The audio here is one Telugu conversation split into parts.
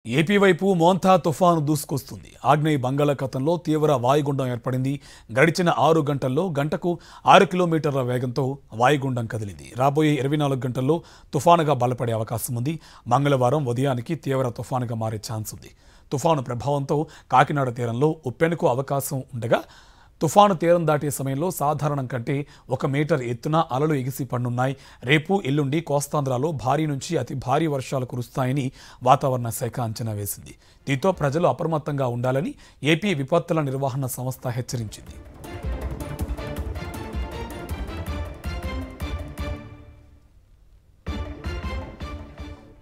ఏపీ వైపు మోంతా తుఫాను దూసుకొస్తుంది. ఆగ్నేయ బంగాళాఖాతంలో తీవ్ర వాయుగుండం ఏర్పడింది. గడిచిన 6 గంటల్లో గంటకు 6 కిలోమీటర్ల వేగంతో వాయుగుండం కదిలింది. రాబోయే 24 గంటల్లో తుఫానుగా బలపడే అవకాశం ఉంది. మంగళవారం ఉదయానికి తీవ్ర తుఫానుగా మారే ఛాన్స్ ఉంది. తుఫాను ప్రభావంతో కాకినాడ తీరంలో ఉప్పెనకు అవకాశం ఉండగా తుఫాను తీరం దాటే సమయంలో సాధారణం కంటే 1 మీటర్ ఎత్తున అలలు ఎగిసి పడనున్నాయి. రేపు ఎల్లుండి కోస్తాంధ్రలో భారీ నుంచి అతి భారీ వర్షాలు కురుస్తాయని వాతావరణ శాఖ అంచనా వేసింది. దీంతో ప్రజలు అప్రమత్తంగా ఉండాలని ఏపీ విపత్తుల నిర్వహణ సంస్థ హెచ్చరించింది.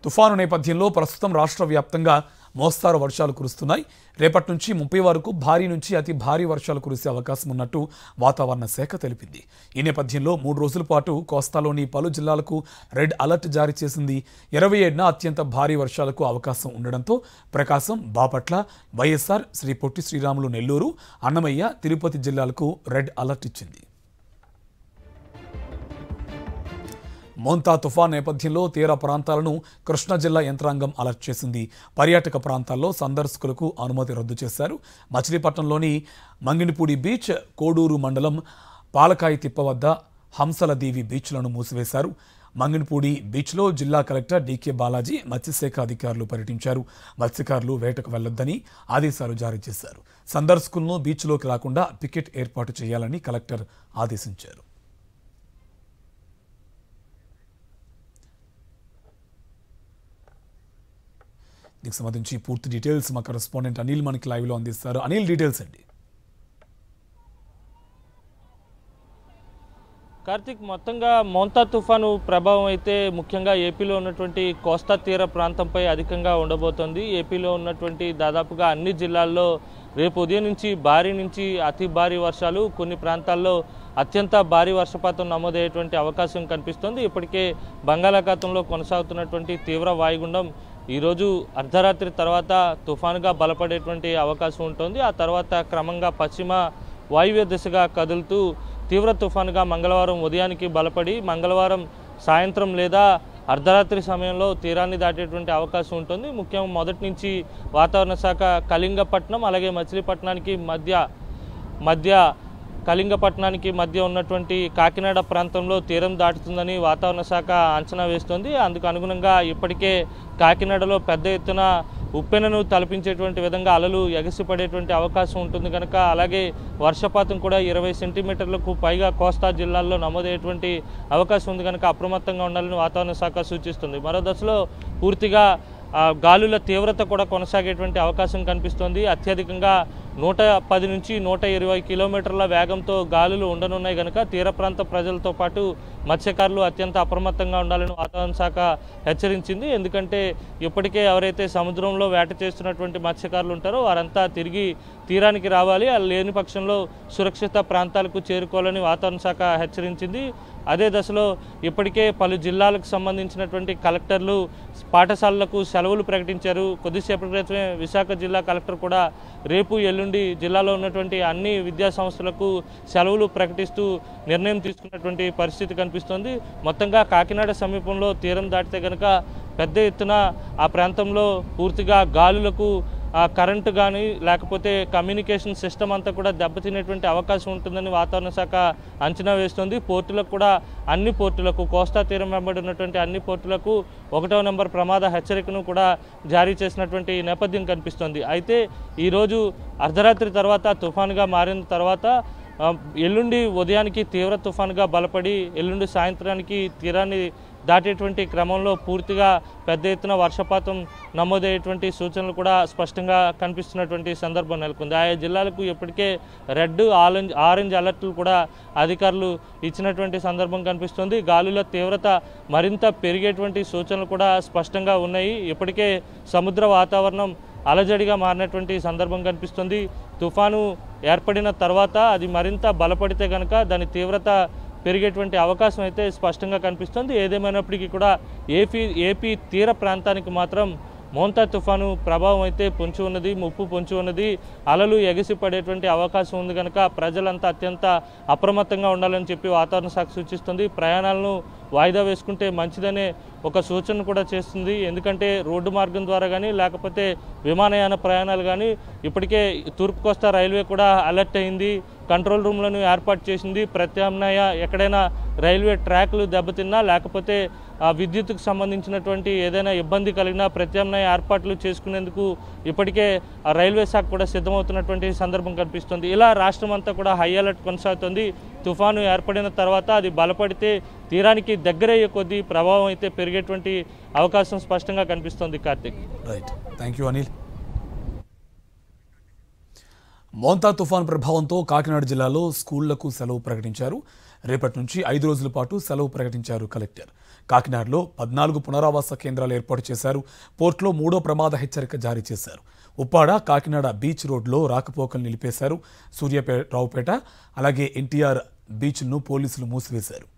తుఫాను నేపథ్యంలో ప్రస్తుతం రాష్ట్ర వ్యాప్తంగా మోస్తారు వర్షాలు కురుస్తున్నాయి. రేపటి నుంచి 30 వరకు భారీ నుంచి అతి భారీ వర్షాలు కురిసే అవకాశం ఉన్నట్టు వాతావరణ శాఖ తెలిపింది. ఈ నేపథ్యంలో 3 రోజుల పాటు కోస్తాలోని పలు జిల్లాలకు రెడ్ అలర్ట్ జారీ చేసింది. 27న అత్యంత భారీ వర్షాలకు అవకాశం ఉండడంతో ప్రకాశం, బాపట్ల, వైఎస్ఆర్, శ్రీ పొట్టి శ్రీరాములు నెల్లూరు, అన్నమయ్య, తిరుపతి జిల్లాలకు రెడ్ అలర్ట్ ఇచ్చింది. మోంతా తుఫాన్ నేపథ్యంలో తీర ప్రాంతాలను కృష్ణా జిల్లా యంత్రాంగం అలర్ట్ చేసింది. పర్యాటక ప్రాంతాల్లో సందర్శకులకు అనుమతి రద్దు చేశారు. మచిలీపట్నంలోని మంగినపూడి బీచ్, కోడూరు మండలం పాలకాయ తిప్ప వద్ద హంసలదేవి బీచ్లను మూసివేశారు. మంగినపూడి బీచ్లో జిల్లా కలెక్టర్ డీకే బాలాజీ, మత్స్యశాఖ అధికారులు పర్యటించారు. మత్స్యకారులు వేటకు వెళ్లొద్దని ఆదేశాలు జారీ చేశారు. సందర్శకులను బీచ్లోకి రాకుండా పికెట్ ఏర్పాటు చేయాలని కలెక్టర్ ఆదేశించారు. దీనికి సంబంధించి పూర్తి డీటెయిల్స్ మా కరెస్పాండెంట్ అనిల్ మనకి లైవ్లో అందిస్తారు. అనిల్, డీటెయిల్స్ అండి. కార్తిక్, మొత్తంగా మోంతా తుఫాను ప్రభావం అయితే ముఖ్యంగా ఏపీలో ఉన్నటువంటి కోస్తా తీర ప్రాంతంపై అధికంగా ఉండబోతోంది. ఏపీలో ఉన్నటువంటి దాదాపుగా అన్ని జిల్లాల్లో రేపు ఉదయం నుంచి భారీ నుంచి అతి భారీ వర్షాలు, కొన్ని ప్రాంతాల్లో అత్యంత భారీ వర్షపాతం నమోదయ్యేటువంటి అవకాశం కనిపిస్తోంది. ఇప్పటికే బంగాళాఖాతంలో కొనసాగుతున్నటువంటి తీవ్ర వాయుగుండం ఈరోజు అర్ధరాత్రి తర్వాత తుఫానుగా బలపడేటువంటి అవకాశం ఉంటుంది. ఆ తర్వాత క్రమంగా పశ్చిమ వాయువ్య దిశగా కదులుతూ తీవ్ర తుఫానుగా మంగళవారం ఉదయానికి బలపడి మంగళవారం సాయంత్రం లేదా అర్ధరాత్రి సమయంలో తీరాన్ని దాటేటువంటి అవకాశం ఉంటుంది. ముఖ్యంగా మొదటి నుంచి వాతావరణ శాఖ కళింగపట్నం అలాగే మచిలీపట్నానికి మధ్య కళింగపట్నానికి మధ్య ఉన్నటువంటి కాకినాడ ప్రాంతంలో తీరం దాటుతుందని వాతావరణ శాఖ అంచనా వేస్తోంది. అందుకు అనుగుణంగా ఇప్పటికే కాకినాడలో పెద్ద ఎత్తున ఉప్పెనను తలపించేటువంటి విధంగా అలలు ఎగసిపడేటువంటి అవకాశం ఉంటుంది కనుక, అలాగే వర్షపాతం కూడా 20 సెంటీమీటర్లకు పైగా కోస్తా జిల్లాల్లో నమోదయ్యేటువంటి అవకాశం ఉంది కనుక అప్రమత్తంగా ఉండాలని వాతావరణ శాఖ సూచిస్తుంది. మరో దశలో పూర్తిగా గాలుల తీవ్రత కూడా కొనసాగేటువంటి అవకాశం కనిపిస్తోంది. అత్యధికంగా 110 నుంచి 120 కిలోమీటర్ల వేగంతో గాలులు ఉండనున్నాయి కనుక తీర ప్రాంత ప్రజలతో పాటు మత్స్యకారులు అత్యంత అప్రమత్తంగా ఉండాలని వాతావరణ శాఖ హెచ్చరించింది. ఎందుకంటే ఇప్పటికే ఎవరైతే సముద్రంలో వేట చేస్తున్నటువంటి మత్స్యకారులు ఉంటారో వారంతా తిరిగి తీరానికి రావాలి, లేని పక్షంలో సురక్షిత ప్రాంతాలకు చేరుకోవాలని వాతావరణ శాఖ హెచ్చరించింది. అదే దశలో ఇప్పటికే పలు జిల్లాలకు సంబంధించినటువంటి కలెక్టర్లు పాఠశాలలకు సెలవులు ప్రకటించారు. కొద్దిసేపటి క్రితమే విశాఖ జిల్లా కలెక్టర్ కూడా రేపు ఎల్లుండి జిల్లాలో ఉన్నటువంటి అన్ని విద్యా సంస్థలకు సెలవులు ప్రకటిస్తూ నిర్ణయం తీసుకున్నటువంటి పరిస్థితి కనిపిస్తోంది. మొత్తంగా కాకినాడ సమీపంలో తీరం దాటితే కనుక పెద్ద ఎత్తున ఆ ప్రాంతంలో పూర్తిగా గాలులకు కరెంటు కానీ లేకపోతే కమ్యూనికేషన్ సిస్టమ్ అంతా కూడా దెబ్బతినేటువంటి అవకాశం ఉంటుందని వాతావరణ శాఖ అంచనా వేస్తుంది. పోర్టులకు కూడా అన్ని పోర్టులకు కోస్తా తీరం వెంబడి ఉన్నటువంటి అన్ని పోర్టులకు 1వ నెంబర్ ప్రమాద హెచ్చరికను కూడా జారీ చేసినటువంటి నేపథ్యం కనిపిస్తుంది. అయితే ఈరోజు అర్ధరాత్రి తర్వాత తుఫానుగా మారిన తర్వాత ఎల్లుండి ఉదయానికి తీవ్ర తుఫానుగా బలపడి ఎల్లుండి సాయంత్రానికి తీరాన్ని దాటేటువంటి క్రమంలో పూర్తిగా పెద్ద ఎత్తున వర్షపాతం నమోదయ్యేటువంటి సూచనలు కూడా స్పష్టంగా కనిపిస్తున్నటువంటి సందర్భం నెలకొంది. ఆయా జిల్లాలకు ఇప్పటికే రెడ్, ఆరెంజ్ అలర్ట్లు కూడా అధికారులు ఇచ్చినటువంటి సందర్భం కనిపిస్తుంది. గాలుల తీవ్రత మరింత పెరిగేటువంటి సూచనలు కూడా స్పష్టంగా ఉన్నాయి. ఇప్పటికే సముద్ర వాతావరణం అలజడిగా మారినటువంటి సందర్భం కనిపిస్తుంది. తుఫాను ఏర్పడిన తర్వాత అది మరింత బలపడితే కనుక దాని తీవ్రత పెరిగేటువంటి అవకాశం అయితే స్పష్టంగా కనిపిస్తుంది. ఏదేమైనప్పటికీ కూడా ఏపీ తీర ప్రాంతానికి మాత్రం మోంతా తుఫాను ప్రభావం అయితే పొంచి ఉన్నది, ముప్పు పొంచి ఉన్నది. అలలు ఎగసి పడేటువంటి అవకాశం ఉంది కనుక ప్రజలంతా అత్యంత అప్రమత్తంగా ఉండాలని చెప్పి వాతావరణ శాఖ సూచిస్తుంది. ప్రయాణాలను వాయిదా వేసుకుంటే మంచిదనే ఒక సూచన కూడా చేస్తుంది. ఎందుకంటే రోడ్డు మార్గం ద్వారా కానీ లేకపోతే విమానయాన ప్రయాణాలు కానీ ఇప్పటికే తూర్పు కోస్తా రైల్వే కూడా అలర్ట్ అయింది, కంట్రోల్ రూమ్లను ఏర్పాటు చేసింది. ప్రత్యామ్నాయ ఎక్కడైనా రైల్వే ట్రాక్లు దెబ్బతిన్నా లేకపోతే విద్యుత్తుకు సంబంధించినటువంటి ఏదైనా ఇబ్బంది కలిగినా ప్రత్యామ్నాయ ఏర్పాట్లు చేసుకునేందుకు ఇప్పటికే రైల్వే శాఖ కూడా సిద్ధమవుతున్నటువంటి సందర్భం కనిపిస్తుంది. ఇలా రాష్ట్రం అంతా కూడా హై అలర్ట్ కొనసాగుతుంది. తుఫాను ఏర్పడిన తర్వాత అది బలపడితే తీరానికి దగ్గరయ్యే కొద్దీ ప్రభావం అయితే పెరిగేటువంటి అవకాశం స్పష్టంగా కనిపిస్తోంది. Karthik. Right, thank you Anil. Montha తుఫాన్ ప్రభావంతో కాకినాడ జిల్లాలో స్కూళ్లకు సెలవు ప్రకటించారు. రేపటి నుంచి 5 రోజుల పాటు సెలవు ప్రకటించారు కలెక్టర్. కాకినాడలో 14 పునరావాస కేంద్రాలు ఏర్పాటు చేశారు. పోర్ట్లో 3వ ప్రమాద హెచ్చరిక జారీ చేశారు. ఉప్పాడ, కాకినాడ బీచ్ రోడ్లో రాకపోకలు నిలిపేశారు. సూర్యారావుపేట అలాగే ఎన్టీఆర్ బీచ్ను పోలీసులు మూసివేశారు.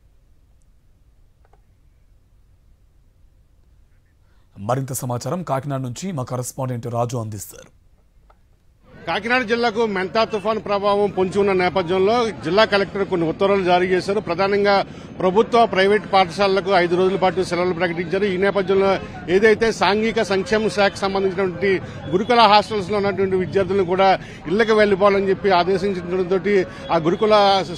మరింత సమాచారం కాకినాడ నుంచి మా కరెస్పాండెంట్ రాజు అందిస్తారు. కాకినాడ జిల్లాకు మెంతా తుఫాను ప్రభావం పొంచి ఉన్న నేపథ్యంలో జిల్లా కలెక్టర్ కొన్ని ఉత్తర్వులు జారీ చేశారు. ప్రధానంగా ప్రభుత్వ, ప్రైవేట్ పాఠశాలలకు 5 రోజుల పాటు సెలవులు ప్రకటించారు. ఈ నేపథ్యంలో ఏదైతే సాంఘిక సంక్షేమ శాఖకు సంబంధించినటువంటి గురుకుల హాస్టల్స్ లో ఉన్నటువంటి విద్యార్థులను కూడా ఇళ్లకు వెళ్లిపోవాలని చెప్పి ఆదేశించడంతో ఆ గురుకుల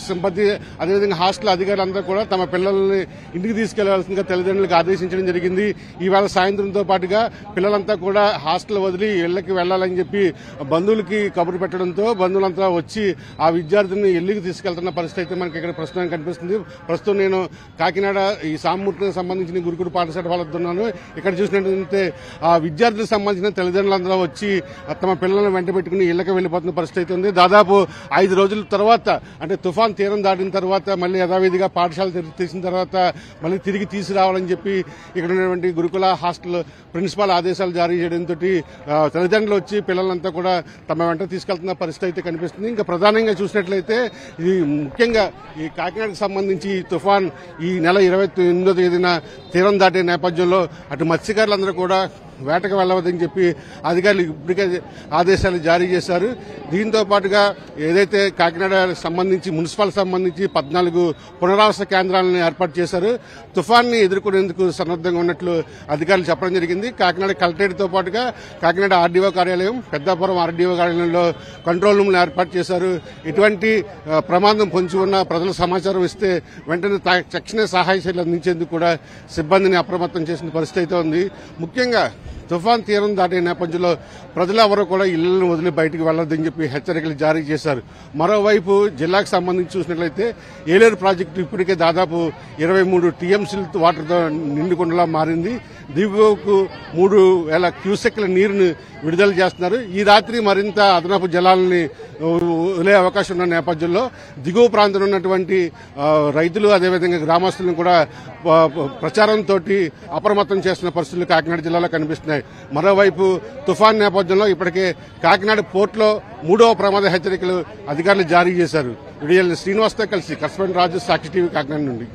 సిబ్బంది అదేవిధంగా హాస్టల్ అధికారులందరూ కూడా తమ పిల్లల్ని ఇంటికి తీసుకెళ్లాల్సిందిగా తల్లిదండ్రులకు ఆదేశించడం జరిగింది. ఈవేళ సాయంత్రంతో పాటుగా పిల్లలంతా కూడా హాస్టల్ వదిలి ఇళ్లకి వెళ్లాలని చెప్పి బంధువులకి కబురు పెట్టడంతో బంధువులంతా వచ్చి ఆ విద్యార్థిని ఇళ్లకు తీసుకెళ్తున్న పరిస్థితి అయితే మనకి ఇక్కడ ప్రస్తుతం కనిపిస్తుంది. ప్రస్తుతం నేను కాకినాడ ఈ సామూర్తికి సంబంధించిన గురుకుల పాఠశాల వాళ్ళతో ఉన్నాను. ఇక్కడ చూసినట్లయితే ఆ విద్యార్థులకు సంబంధించిన తల్లిదండ్రులందరూ వచ్చి తమ పిల్లలను వెంట పెట్టుకుని ఇళ్లకు వెళ్లిపోతున్న పరిస్థితి అయితే ఉంది. దాదాపు 5 రోజుల తర్వాత అంటే తుఫాన్ తీరం దాటిన తర్వాత మళ్ళీ యథావిధిగా పాఠశాల తీసిన తర్వాత మళ్ళీ తిరిగి తీసుకురావాలని చెప్పి ఇక్కడ ఉన్నటువంటి గురుకుల హాస్టల్ ప్రిన్సిపాల్ ఆదేశాలు జారీ చేయడంతో తల్లిదండ్రులు వచ్చి పిల్లలంతా కూడా తమ వెంట తీసుకెళ్తున్న పరిస్థితి అయితే కనిపిస్తుంది. ఇంకా ప్రధానంగా చూసినట్లయితే ఇది ముఖ్యంగా ఈ కాకినాడకు సంబంధించి ఈ తుఫాన్ ఈ నెల 28వ తేదీన తీరం దాటే నేపథ్యంలో అటు మత్స్యకారులందరూ కూడా వేటకు వెళ్లవద్దని చెప్పి అధికారులు ఇప్పటికే ఆదేశాలు జారీ చేశారు. దీంతో పాటుగా ఏదైతే కాకినాడ సంబంధించి మున్సిపల్ సంబంధించి 14 పునరావాస కేంద్రాలను ఏర్పాటు చేశారు. తుఫాన్ని ఎదుర్కొనేందుకు సన్నద్ధంగా ఉన్నట్లు అధికారులు చెప్పడం జరిగింది. కాకినాడ కలెక్టరేట్ తో పాటుగా కాకినాడ ఆర్డీఓ కార్యాలయం, పెద్దాపురం ఆర్డీఓ కార్యాలయంలో కంట్రోల్ రూమ్లు ఏర్పాటు చేశారు. ఎటువంటి ప్రమాదం పొంచి ఉన్న ప్రజలు సమాచారం ఇస్తే వెంటనే తక్షణ సహాయ చర్యలు అందించేందుకు కూడా సిబ్బందిని అప్రమత్తం చేసిన పరిస్థితి అయితే ఉంది. ముఖ్యంగా తుఫాన్ తీరం దాటే నేపథ్యంలో ప్రజలెవరూ కూడా ఇళ్లను వదిలి బయటకు వెళ్లొద్దని చెప్పి హెచ్చరికలు జారీ చేశారు. మరోవైపు జిల్లాకు సంబంధించి చూసినట్లయితే ఏలేరు ప్రాజెక్టు ఇప్పటికే దాదాపు 23 టీఎంసీల వాటర్తో నిండుకుండలా మారింది. దిగువకు 3,000 క్యూసెక్ల నీరును విడుదల చేస్తున్నారు. ఈ రాత్రి మరింత అదనపు జలాలని వదిలే అవకాశం ఉన్న నేపథ్యంలో దిగువ ప్రాంతంలో ఉన్నటువంటి రైతులు అదేవిధంగా గ్రామస్తులను కూడా ప్రచారంతో అప్రమత్తం చేస్తున్న పరిస్థితులు కాకినాడ జిల్లాలో కనిపిస్తున్నాయి. మరోవైపు తుఫాన్ నేపథ్యంలో ఇప్పటికే కాకినాడ పోర్టులో 3వ ప్రమాద హెచ్చరికలు అధికారులు జారీ చేశారు. శ్రీనివాస్తో కలిసి కరెస్పాండెంట్ రాజు, సాక్షి టీవీ, కాకినాడ నుండి.